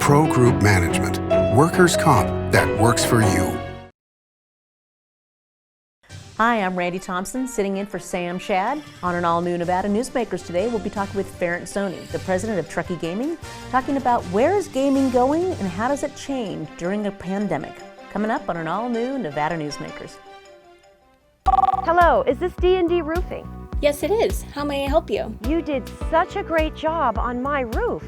ProGroup Management. Workers' comp that works for you. Hi, I'm Randi Thompson, sitting in for Sam Shad. On an all-new Nevada Newsmakers today, we'll be talking with Ferenc Zonie, the president of Truckee Gaming, talking about where is gaming going and how does it change during a pandemic. Coming up on an all-new Nevada Newsmakers. Hello, is this D&D Roofing? Yes, it is. How may I help you? You did such a great job on my roof.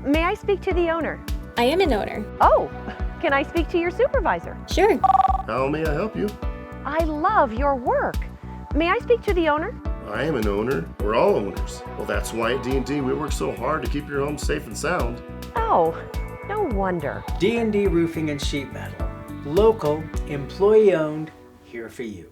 May I speak to the owner? I am an owner. Oh, can I speak to your supervisor? Sure. How may I help you? I love your work. May I speak to the owner? I am an owner. We're all owners. Well, that's why at D&D we work so hard to keep your home safe and sound. Oh, no wonder. D&D Roofing and Sheet Metal. Local, employee-owned, here for you.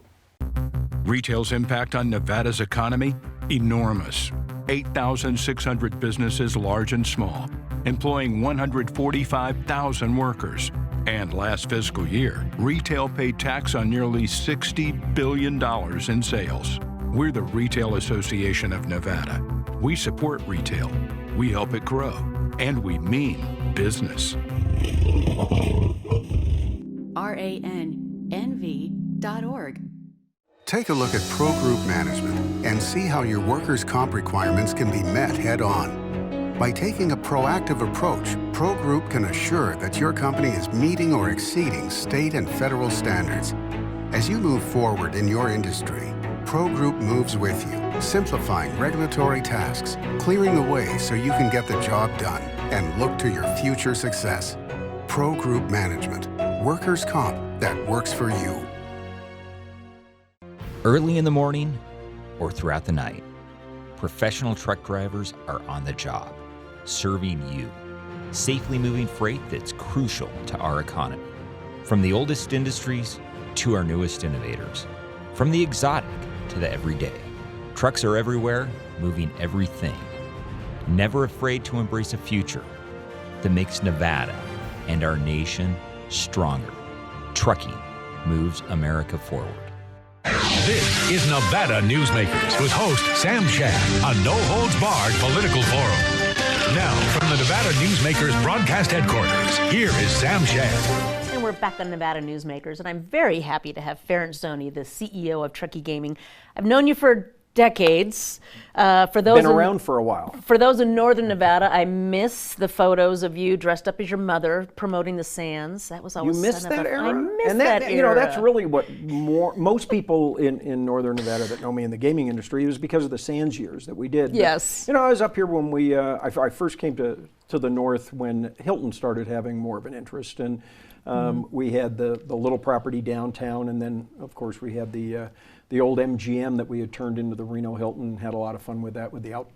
Retail's impact on Nevada's economy? Enormous. 8,600 businesses, large and small, employing 145,000 workers. And last fiscal year, retail paid tax on nearly $60 billion in sales. We're the Retail Association of Nevada. We support retail, we help it grow, and we mean business. RANNV.org. Take a look at ProGroup Management and see how your workers' comp requirements can be met head-on. By taking a proactive approach, ProGroup can assure that your company is meeting or exceeding state and federal standards. As you move forward in your industry, ProGroup moves with you, simplifying regulatory tasks, clearing the way so you can get the job done and look to your future success. ProGroup Management. Workers' comp that works for you. Early in the morning or throughout the night, professional truck drivers are on the job, serving you, safely moving freight that's crucial to our economy. From the oldest industries to our newest innovators, from the exotic to the everyday, trucks are everywhere, moving everything. Never afraid to embrace a future that makes Nevada and our nation stronger. Trucking moves America forward. This is Nevada Newsmakers with host Sam Shad, a no-holds-barred political forum. Now, from the Nevada Newsmakers broadcast headquarters, here is Sam Shad. And we're back on Nevada Newsmakers, and I'm very happy to have Ferenc Zonie, the CEO of Truckee Gaming. I've known you for decades. For those been around for a while. For those in Northern Nevada, I miss the photos of you dressed up as your mother promoting the Sands. That was always you miss that era. I miss and that era. You know, that's really what most people in Northern Nevada that know me in the gaming industry, it was because of the Sands years that we did. Yes. But, you know, I was up here when we I first came to the north when Hilton started having more of an interest, and we had the little property downtown, and then of course we had the old MGM that we had turned into the Reno Hilton. Had a lot of fun with that.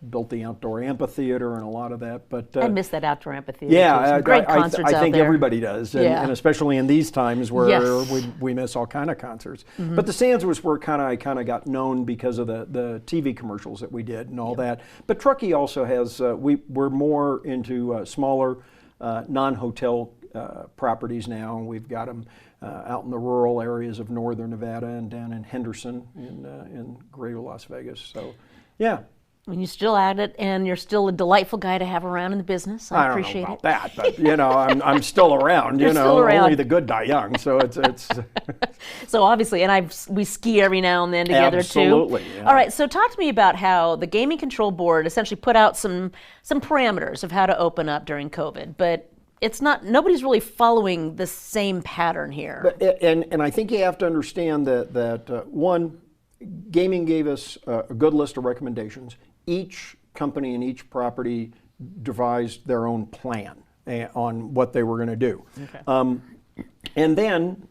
Built the outdoor amphitheater and a lot of that. But I miss that outdoor amphitheater. Yeah, great concerts I think out there. everybody does, and especially in these times where yes. we miss all kind of concerts. But the Sands was where I kind of got known because of the TV commercials that we did and all that. But Truckee also has we're more into smaller non-hotel properties now, and we've got them out in the rural areas of northern Nevada and down in Henderson in greater Las Vegas. So, yeah. When you're still at it, and you're still a delightful guy to have around in the business. I appreciate don't know about that, but you know, I'm still around. You're still around. Only the good die young. So it's. So obviously, and we ski every now and then together too. Absolutely. Yeah. All right. So talk to me about how the Gaming Control Board essentially put out some parameters of how to open up during COVID, but it's not. Nobody's really following the same pattern here. But, and I think you have to understand that one, gaming gave us a good list of recommendations. Each company and each property devised their own plan on what they were going to do. Okay. And then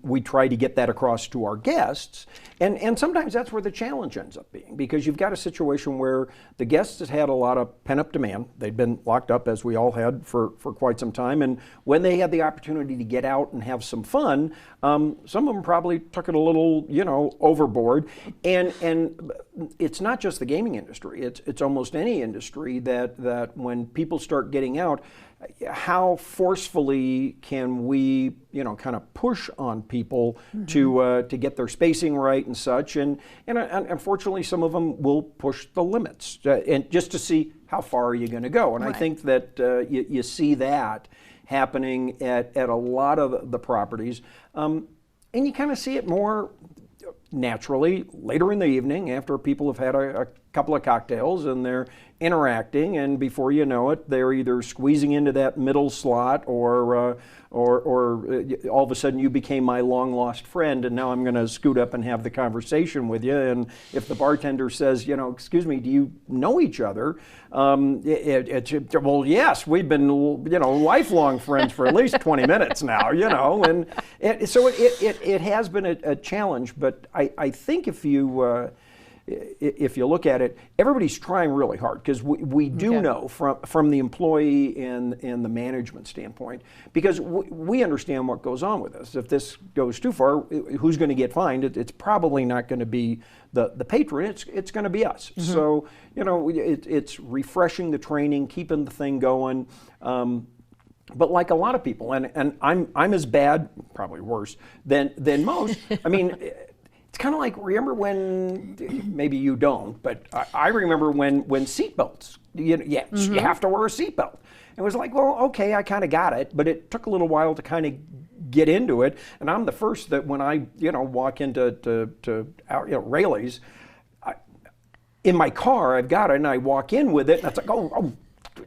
we try to get that across to our guests. And sometimes that's where the challenge ends up being, because you've got a situation where the guests has had a lot of pent-up demand. They'd been locked up, as we all had, for quite some time. And when they had the opportunity to get out and have some fun, some of them probably took it a little, overboard. And it's not just the gaming industry. It's almost any industry that when people start getting out, how forcefully can we, kind of push on people to get their spacing right and such, and unfortunately some of them will push the limits and just to see how far are you going to go? And I think that you see that happening at a lot of the properties. And you kind of see it more naturally later in the evening after people have had a couple of cocktails and they're interacting, and before you know it, they're either squeezing into that middle slot or all of a sudden you became my long lost friend and now I'm going to scoot up and have the conversation with you. And if the bartender says, excuse me, do you know each other? Well, yes, we've been, lifelong friends for at least 20 minutes now, and so it has been a challenge, but I think if you look at it, everybody's trying really hard, because we do know from the employee and the management standpoint, because we understand what goes on with this. If this goes too far, who's going to get fined? It's probably not going to be the patron, it's going to be us. Mm-hmm. So, it's refreshing the training, keeping the thing going. But like a lot of people, and I'm as bad, probably worse, than most. I mean, it's kind of like, remember when, maybe you don't, but I remember when seatbelts, you have to wear a seatbelt. It was like, well, okay, I kind of got it, but it took a little while to kind of get into it. And I'm the first that when I, walk into Raley's, in my car, I've got it, and I walk in with it, and it's like, oh,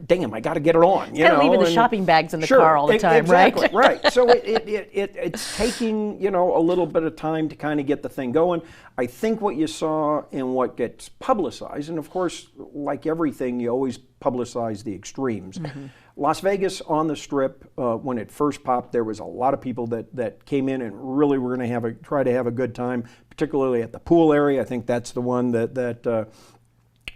damn, I got to get it on. Kind of leaving the shopping bags in the car all the time, exactly, right? Right. So it's taking, a little bit of time to kind of get the thing going. I think what you saw and what gets publicized, and of course, like everything, you always publicize the extremes. Mm-hmm. Las Vegas on the Strip, when it first popped, there was a lot of people that came in and really were going to try to have a good time, particularly at the pool area. I think that's the one that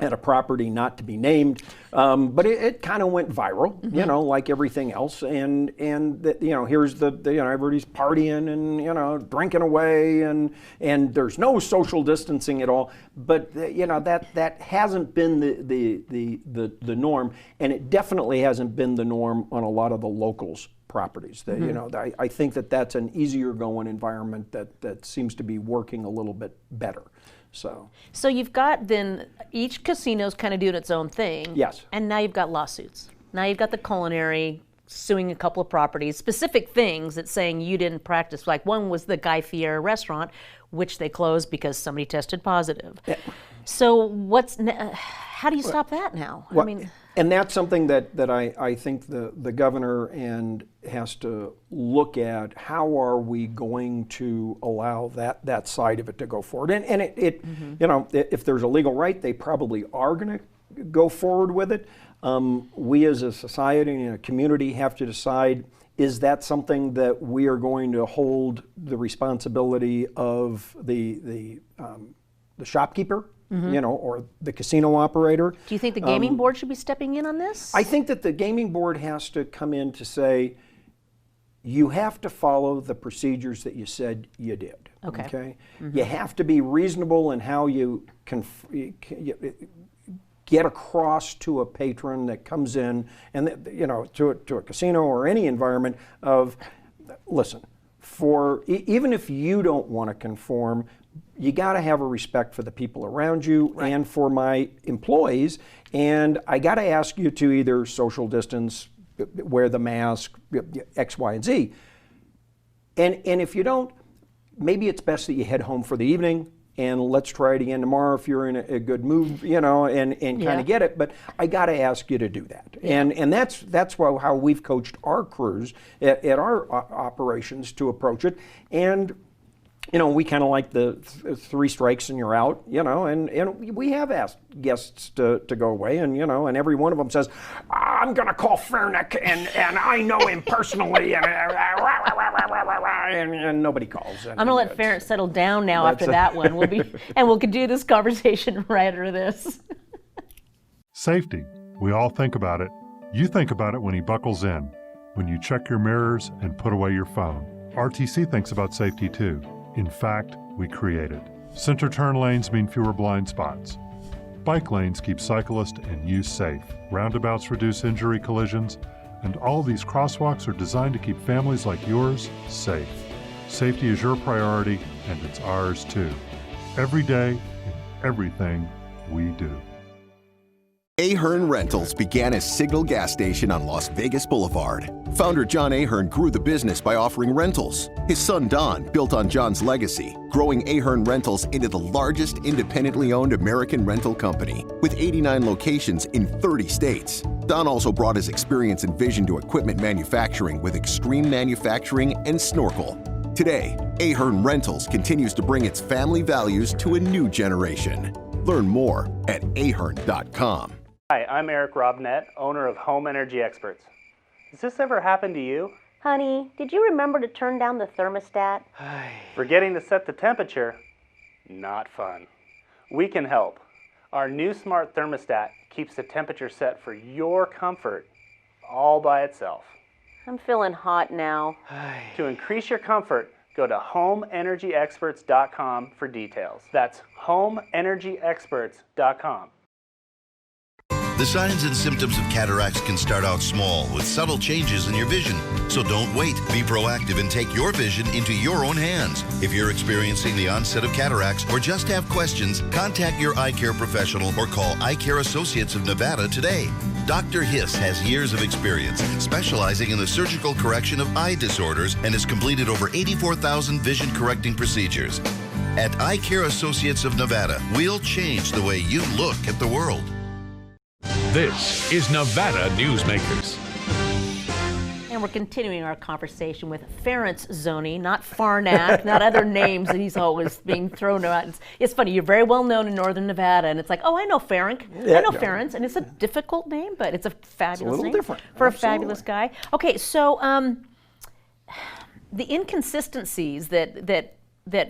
at a property not to be named, but it kind of went viral, mm-hmm. Like everything else. And here's everybody's partying and drinking away, and there's no social distancing at all. But that hasn't been the norm, and it definitely hasn't been the norm on a lot of the locals properties. Mm-hmm. I think that's an easier going environment that seems to be working a little bit better. So you've got then each casino's kind of doing its own thing. Yes. And now you've got lawsuits. Now you've got the culinary suing a couple of properties, specific things that's saying you didn't practice. Like one was the Guy Fieri restaurant, which they closed because somebody tested positive. Yeah. So how do you stop that now? Well, and that's something that I think the governor has to look at. How are we going to allow that side of it to go forward? And mm-hmm. If there's a legal right, they probably are going to go forward with it. We as a society and a community have to decide, is that something that we are going to hold the responsibility of the shopkeeper? Mm-hmm. Or the casino operator. Do you think the gaming board should be stepping in on this? I think that the gaming board has to come in to say, you have to follow the procedures that you said you did. Okay? Mm-hmm. You have to be reasonable in how you get across to a patron that comes in, and to a casino or any environment of, listen, even if you don't want to conform, you got to have a respect for the people around you, right, and for my employees, and I got to ask you to either social distance, wear the mask, X, Y, and Z. And if you don't, maybe it's best that you head home for the evening, and let's try it again tomorrow if you're in a good mood, and kind of get it. But I got to ask you to do that. Yeah. And that's how we've coached our crews at our operations to approach it. And we kind of like the 3 strikes and you're out, and we have asked guests to go away, and and every one of them says, I'm going to call Ferenc, and I know him personally, and nobody calls. I'm going to let Ferenc settle down now after that one. We'll continue this conversation right after this. Safety. We all think about it. You think about it when he buckles in, when you check your mirrors and put away your phone. RTC thinks about safety too. In fact, we create it. Center turn lanes mean fewer blind spots. Bike lanes keep cyclists and you safe. Roundabouts reduce injury collisions, and all these crosswalks are designed to keep families like yours safe. Safety is your priority, and it's ours too. Every day, in everything we do. Ahern Rentals began as Signal Gas Station on Las Vegas Boulevard. Founder John Ahern grew the business by offering rentals. His son Don built on John's legacy, growing Ahern Rentals into the largest independently owned American rental company, with 89 locations in 30 states. Don also brought his experience and vision to equipment manufacturing with Extreme Manufacturing and Snorkel. Today, Ahern Rentals continues to bring its family values to a new generation. Learn more at ahern.com. Hi, I'm Eric Robnett, owner of Home Energy Experts. Has this ever happened to you? Honey, did you remember to turn down the thermostat? Forgetting to set the temperature? Not fun. We can help. Our new smart thermostat keeps the temperature set for your comfort all by itself. I'm feeling hot now. To increase your comfort, go to homeenergyexperts.com for details. That's homeenergyexperts.com. The signs and symptoms of cataracts can start out small with subtle changes in your vision. So don't wait. Be proactive and take your vision into your own hands. If you're experiencing the onset of cataracts or just have questions, contact your eye care professional or call Eye Care Associates of Nevada today. Dr. Hiss has years of experience specializing in the surgical correction of eye disorders and has completed over 84,000 vision correcting procedures. At Eye Care Associates of Nevada, we'll change the way you look at the world. This is Nevada Newsmakers. And we're continuing our conversation with Ferenc Zonie, not Farnak, not other names that he's always being thrown out. It's funny, you're very well known in Northern Nevada, and it's like, oh, I know Ferenc. I know Ferenc, and it's a difficult name, but it's a fabulous name different for a fabulous guy. Okay, so the inconsistencies that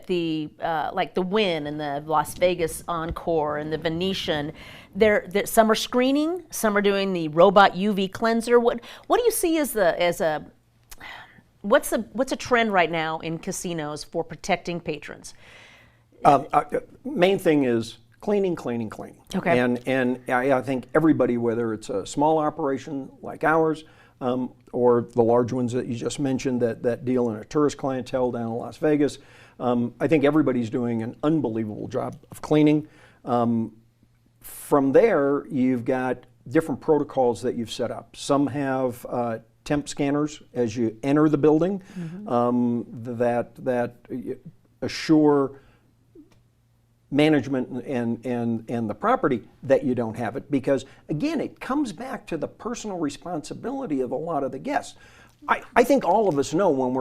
the like the Wynn and the Las Vegas Encore and the Venetian, some are screening, some are doing the robot UV cleanser. What do you see as a what's a trend right now in casinos for protecting patrons? Main thing is cleaning. Okay. And I think everybody, whether it's a small operation like ours, or the large ones that you just mentioned that deal in a tourist clientele down in Las Vegas, I think everybody's doing an unbelievable job of cleaning. From there, you've got different protocols that you've set up. Some have temp scanners as you enter the building, that assure management and the property that you don't have it, because again, it comes back to the personal responsibility of a lot of the guests. I think all of us know when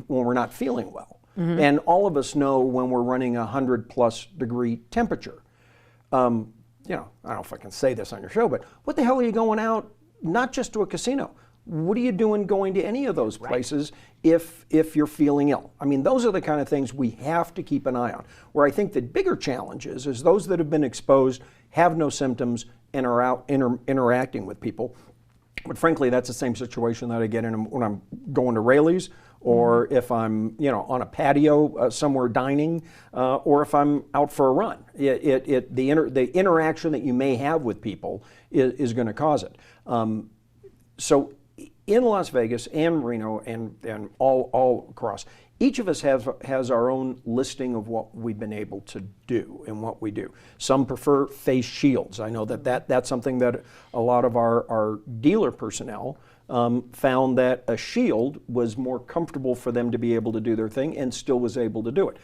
we're not feeling well. And all of us know when we're running 100+ degree temperature. I don't know if I can say this on your show, but what the hell are you going out, not just to a casino? What are you doing going to any of those places if you're feeling ill? I mean, those are the kind of things we have to keep an eye on. Where I think the bigger challenge is those that have been exposed, have no symptoms, and are out interacting with people. But frankly, that's the same situation that I get in when I'm going to Rayleigh's, or if I'm on a patio somewhere dining, or if I'm out for a run. The interaction that you may have with people is going to cause it. So in Las Vegas and Reno and all across, each of us has our own listing of what we've been able to do and what we do. Some prefer face shields. I know that's something that a lot of our dealer personnel found that a shield was more comfortable for them to be able to do their thing and still was able to do it.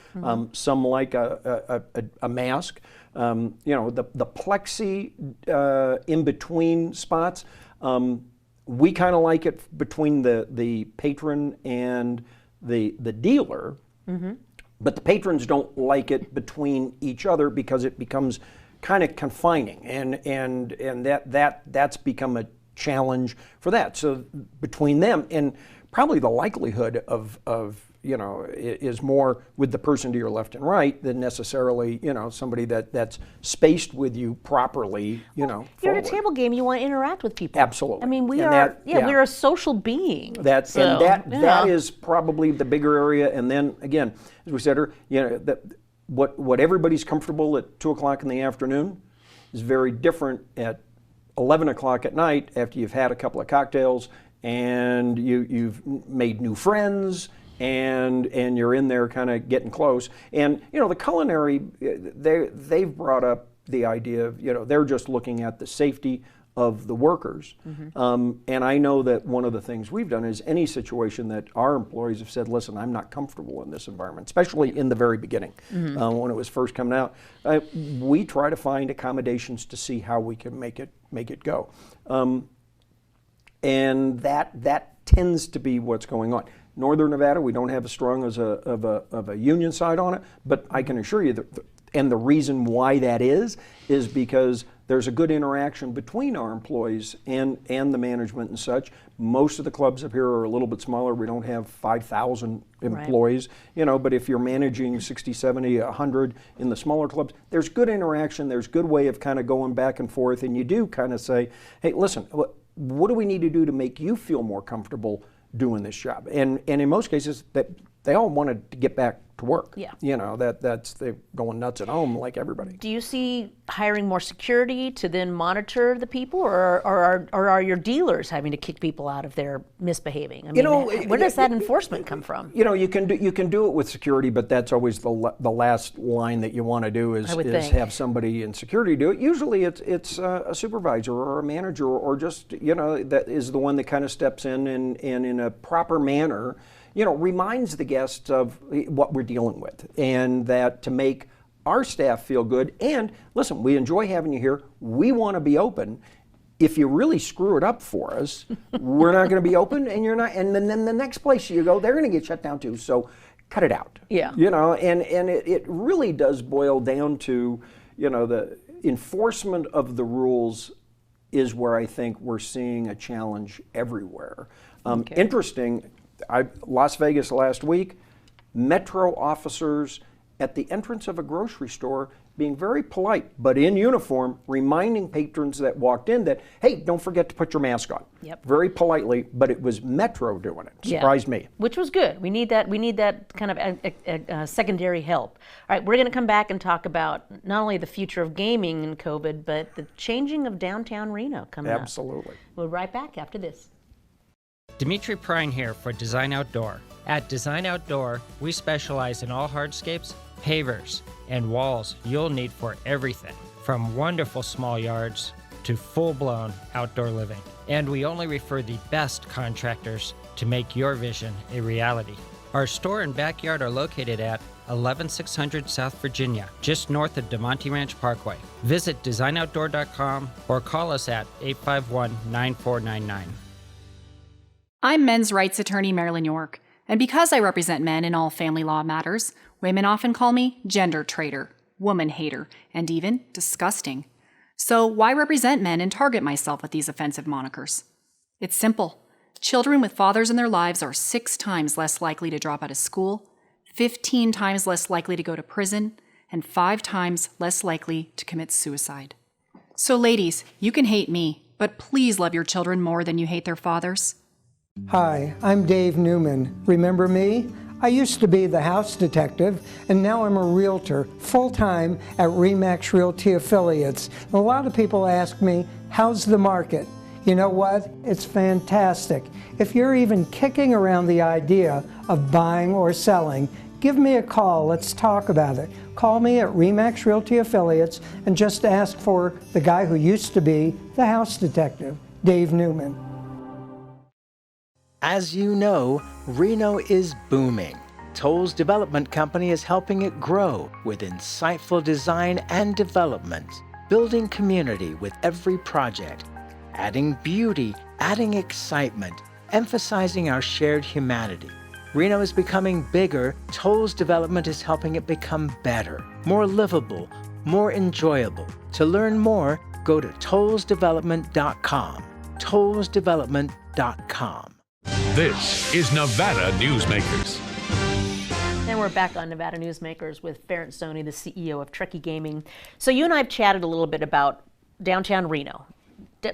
Some like a mask. The plexi in between spots. We kind of like it between the patron and the dealer, but the patrons don't like it between each other because it becomes kind of confining, and that's become a challenge for that. So between them, and probably the likelihood of is more with the person to your left and right than necessarily somebody that's spaced with you properly. You're at a table game. You want to interact with people. Absolutely. I mean, we're a social being. That is probably the bigger area. And then again, as we said, that what everybody's comfortable at 2:00 in the afternoon is very different at 11 o'clock at night after you've had a couple of cocktails and you've made new friends. And you're in there kind of getting close. And the culinary, they've brought up the idea of, they're just looking at the safety of the workers. And I know that one of the things we've done is any situation that our employees have said, listen, I'm not comfortable in this environment, especially in the very beginning, when it was first coming out, we try to find accommodations to see how we can make it go. And that tends to be what's going on. Northern Nevada, we don't have as strong of a union side on it, but I can assure you that, and the reason why that is because there's a good interaction between our employees and the management and such. Most of the clubs up here are a little bit smaller. We don't have 5,000 employees, but if you're managing 60, 70, 100 in the smaller clubs, there's good interaction, there's good way of kind of going back and forth, and you do kind of say, hey, listen, what do we need to do to make you feel more comfortable doing this job? And in most cases, that they all wanted to get back to work. Yeah. That's they're going nuts at home like everybody. Do you see hiring more security to then monitor the people, or are your dealers having to kick people out if they're misbehaving? I mean, where does that enforcement come from? You can do it with security, but that's always the last line that you want to do is have somebody in security do it. Usually it's a supervisor or a manager or just that is the one that kind of steps in and in a proper manner reminds the guests of what we're dealing with, and that to make our staff feel good. And listen, we enjoy having you here. We want to be open. If you really screw it up for us, we're not going to be open, and you're not. And then the next place you go, they're going to get shut down too. So cut it out. Yeah. And it really does boil down to the enforcement of the rules is where I think we're seeing a challenge everywhere. Interesting. Las Vegas last week, Metro officers at the entrance of a grocery store being very polite, but in uniform, reminding patrons that walked in that, hey, don't forget to put your mask on. Yep. Very politely, but it was Metro doing it. Surprised me. Which was good. We need that kind of secondary help. All right, we're going to come back and talk about not only the future of gaming in COVID, but the changing of downtown Reno coming up. Absolutely. We'll be right back after this. Dimitri Prine here for Design Outdoor. At Design Outdoor, we specialize in all hardscapes, pavers, and walls you'll need for everything, from wonderful small yards to full-blown outdoor living. And we only refer the best contractors to make your vision a reality. Our store and backyard are located at 11600 South Virginia, just north of DeMonte Ranch Parkway. Visit designoutdoor.com or call us at 851-9499. I'm men's rights attorney Marilyn York, and because I represent men in all family law matters, women often call me gender traitor, woman hater, and even disgusting. So why represent men and target myself with these offensive monikers? It's simple. Children with fathers in their lives are 6 times less likely to drop out of school, 15 times less likely to go to prison, and 5 times less likely to commit suicide. So ladies, you can hate me, but please love your children more than you hate their fathers. Hi, I'm Dave Newman. Remember me? I used to be the house detective, and now I'm a realtor, full-time at RE/MAX Realty Affiliates. A lot of people ask me, how's the market? You know what? It's fantastic. If you're even kicking around the idea of buying or selling, give me a call. Let's talk about it. Call me at RE/MAX Realty Affiliates and just ask for the guy who used to be the house detective, Dave Newman. As you know, Reno is booming. Toll's development company is helping it grow with insightful design and development, building community with every project, adding beauty, adding excitement, emphasizing our shared humanity. Reno is becoming bigger. Toll's development is helping it become better, more livable, more enjoyable. To learn more, go to tollsdevelopment.com. tollsdevelopment.com. This is Nevada Newsmakers. And we're back on Nevada Newsmakers with Ferenc Zonie, the CEO of Truckee Gaming. So you and I have chatted a little bit about downtown Reno.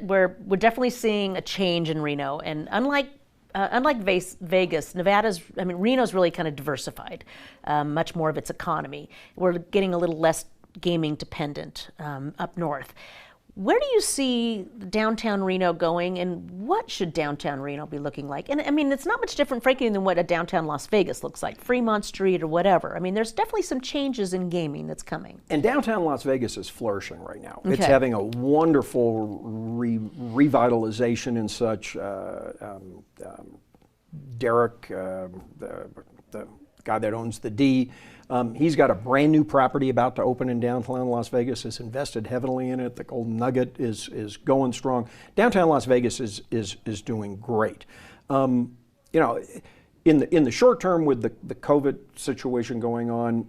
We're definitely seeing a change in Reno, and unlike Vegas, Reno's really kind of diversified, much more of its economy. We're getting a little less gaming dependent up north. Where do you see downtown Reno going, and what should downtown Reno be looking like? And I mean, it's not much different, frankly, than what a downtown Las Vegas looks like, Fremont Street or whatever. I mean, there's definitely some changes in gaming that's coming. And downtown Las Vegas is flourishing right now. Okay. It's having a wonderful revitalization and such. Derek, the guy that owns the D, he's got a brand new property about to open in downtown Las Vegas. Has invested heavily in it. The Golden Nugget is going strong. Downtown Las Vegas is doing great. You know, in the short term with the COVID situation going on,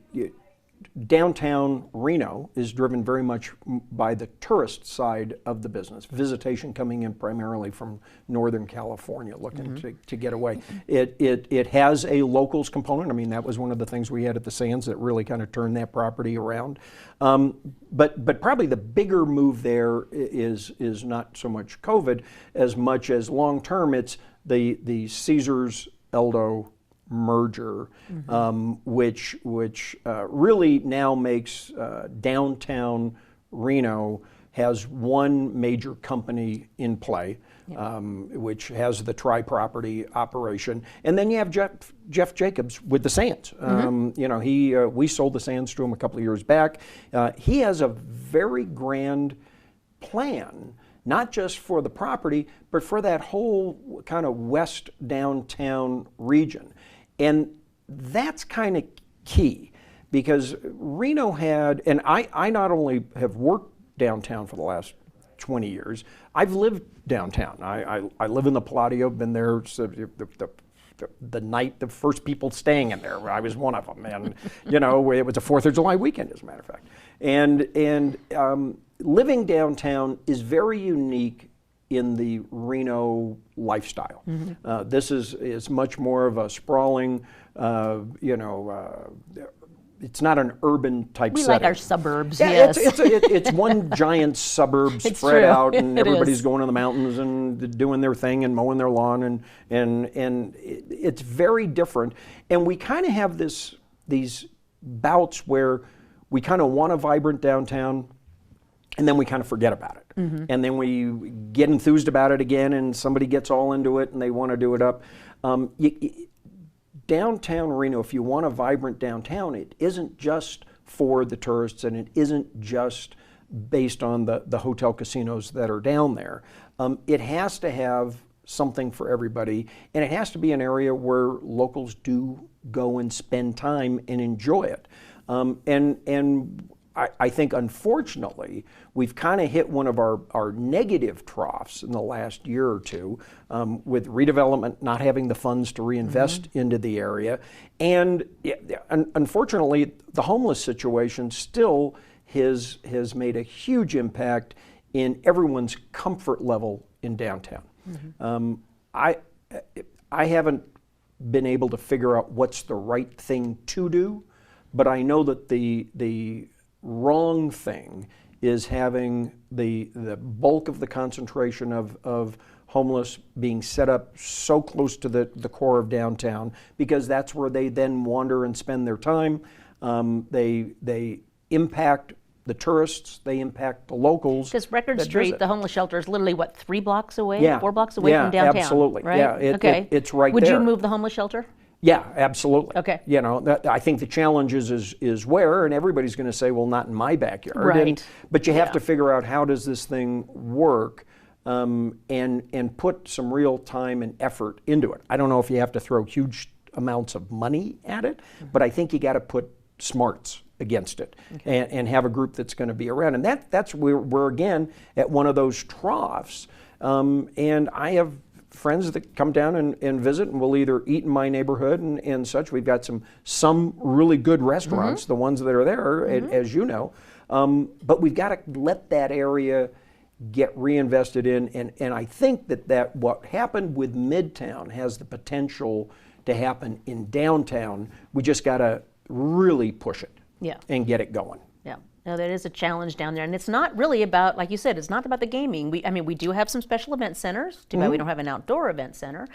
downtown Reno is driven very much by the tourist side of the business. Visitation coming in primarily from Northern California looking to get away. It has a locals component. I mean, that was one of the things we had at the Sands that really kind of turned that property around. But probably the bigger move there is not so much COVID as much as long term. It's the Caesars Eldo merger, which really now makes downtown Reno has one major company in play, which has the tri-property operation, and then you have Jeff Jacobs with the Sands. You know, we sold the Sands to him a couple of years back. He has a very grand plan, not just for the property, but for that whole kind of west downtown region. And that's kind of key, because Reno had, and I not only have worked downtown for the last 20 years, I've lived downtown. I live in the Palladio, been there so the night the first people staying in there. I was one of them, and you know, it was a 4th of July weekend, as a matter of fact. And living downtown is very unique in the Reno lifestyle. This is much more of a sprawling, you know, it's not an urban type setting. We like our suburbs, yeah, yes. It's one giant suburb It's spread true. out, and It everybody's is. going to the mountains and doing their thing and mowing their lawn, and it's very different. And we kind of have these bouts where we kind of want a vibrant downtown, and then we kind of forget about it. And then we get enthused about it again, and somebody gets all into it and they want to do it up. Downtown Reno, if you want a vibrant downtown, it isn't just for the tourists, and it isn't just based on the hotel casinos that are down there. It has to have something for everybody, and it has to be an area where locals do go and spend time and enjoy it. And I think, unfortunately, we've kind of hit one of our negative troughs in the last year or two, with redevelopment not having the funds to reinvest into the area. And unfortunately, the homeless situation still has made a huge impact in everyone's comfort level in downtown. I haven't been able to figure out what's the right thing to do, but I know that the wrong thing is having the bulk of the concentration of homeless being set up so close to the core of downtown, because that's where they then wander and spend their time. They impact the tourists, they impact the locals. Because Record Street, visit. the homeless shelter, is literally, what, 3 blocks away? Yeah. 4 blocks away from downtown? Absolutely. Right? Yeah, Okay. it's right Would there. you move the homeless shelter? Yeah, absolutely. Okay. You know, I think the challenge is where, and everybody's going to say, well, not in my backyard. Right. But you have to figure out, how does this thing work, and put some real time and effort into it. I don't know if you have to throw huge amounts of money at it, but I think you got to put smarts against it, and have a group that's going to be around. And that's where we're again at one of those troughs. And I have friends that come down and visit, and will either eat in my neighborhood and such. We've got some really good restaurants, the ones that are there, as you know. But we've got to let that area get reinvested in. And I think that what happened with Midtown has the potential to happen in downtown. We just got to really push it. Yeah. And get it going. Yeah. No, that is a challenge down there, and it's not really about, like you said, it's not about the gaming. We do have some special event centers. Too bad we don't have an outdoor event center.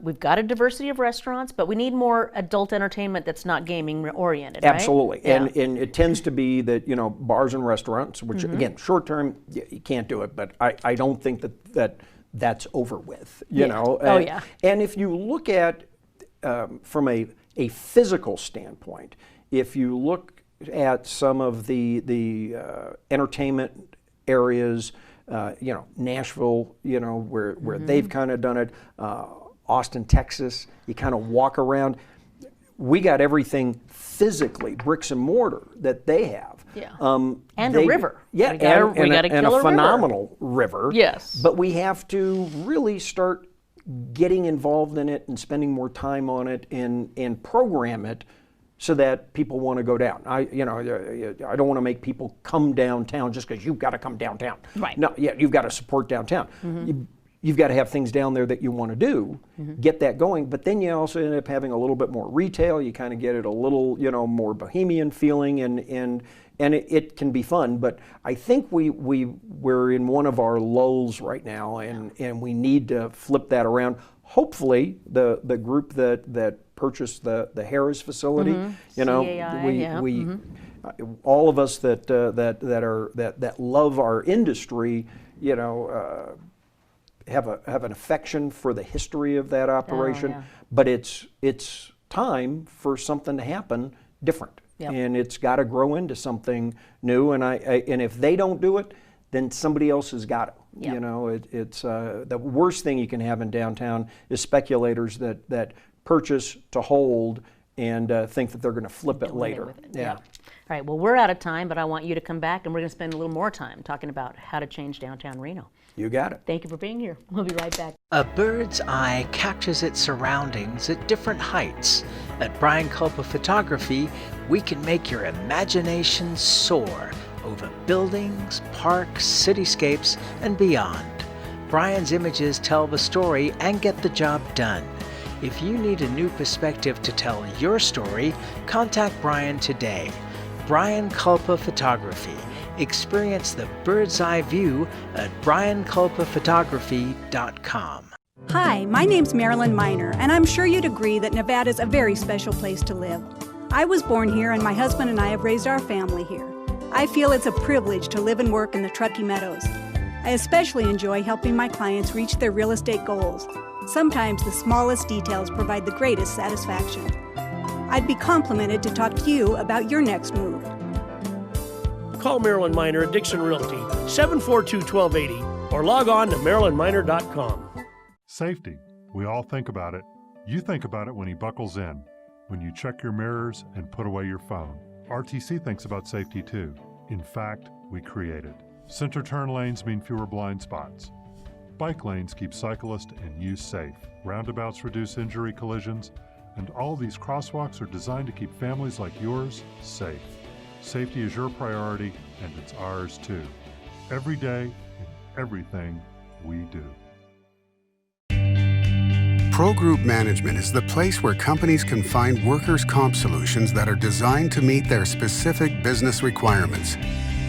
We've got a diversity of restaurants, but we need more adult entertainment that's not gaming oriented. Absolutely, right? and it tends to be that bars and restaurants, which again, short term you can't do it, but I don't think that's over with. You know. Oh yeah. And if you look at from a physical standpoint, if you look at some of the entertainment areas, Nashville, where they've kind of done it, Austin, Texas, you kind of walk around. We got everything physically, bricks and mortar, that they have. Yeah. And a river. Yeah, and a phenomenal river. Yes. But we have to really start getting involved in it and spending more time on it and program it so that people want to go down. I don't want to make people come downtown just because you've got to come downtown. Right. No, yeah, you've got to support downtown. You've got to have things down there that you want to do, get that going, but then you also end up having a little bit more retail. You kind of get it a little, more bohemian feeling, and it can be fun. But I think we're in one of our lulls right now, and we need to flip that around. Hopefully, the group that purchased the Harris facility, all of us that love our industry, have an affection for the history of that operation, but it's time for something to happen different, and it's got to grow into something new. And if they don't do it, then somebody else has got to. It's the worst thing you can have in downtown is speculators that purchase to hold and think that they're going to flip it later. Yeah. All right. Well, we're out of time, but I want you to come back, and we're going to spend a little more time talking about how to change downtown Reno. You got it. Thank you for being here. We'll be right back. A bird's eye captures its surroundings at different heights. At Brian Kulpa Photography, we can make your imagination soar over buildings, parks, cityscapes, and beyond. Brian's images tell the story and get the job done. If you need a new perspective to tell your story, contact Brian today. Brian Kulpa Photography. Experience the bird's eye view at briankulpaphotography.com. Hi, my name's Marilyn Minor, and I'm sure you'd agree that Nevada's a very special place to live. I was born here, and my husband and I have raised our family here. I feel it's a privilege to live and work in the Truckee Meadows. I especially enjoy helping my clients reach their real estate goals. Sometimes the smallest details provide the greatest satisfaction. I'd be complimented to talk to you about your next move. Call Marilyn Minor at Dixon Realty, 742-1280, or log on to marilynminor.com. Safety. We all think about it. You think about it when he buckles in, when you check your mirrors and put away your phone. RTC thinks about safety too. In fact, we create it. Center turn lanes mean fewer blind spots. Bike lanes keep cyclists and you safe. Roundabouts reduce injury collisions, and all these crosswalks are designed to keep families like yours safe. Safety is your priority, and it's ours too. Every day, in everything we do. ProGroup Management is the place where companies can find workers' comp solutions that are designed to meet their specific business requirements.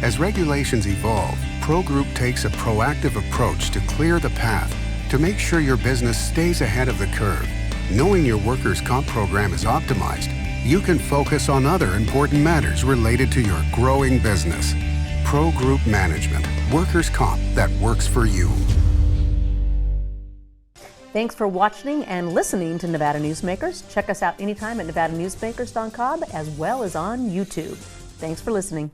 As regulations evolve, ProGroup takes a proactive approach to clear the path to make sure your business stays ahead of the curve. Knowing your workers' comp program is optimized, you can focus on other important matters related to your growing business. ProGroup Management, workers' comp that works for you. Thanks for watching and listening to Nevada Newsmakers. Check us out anytime at nevadanewsmakers.com as well as on YouTube. Thanks for listening.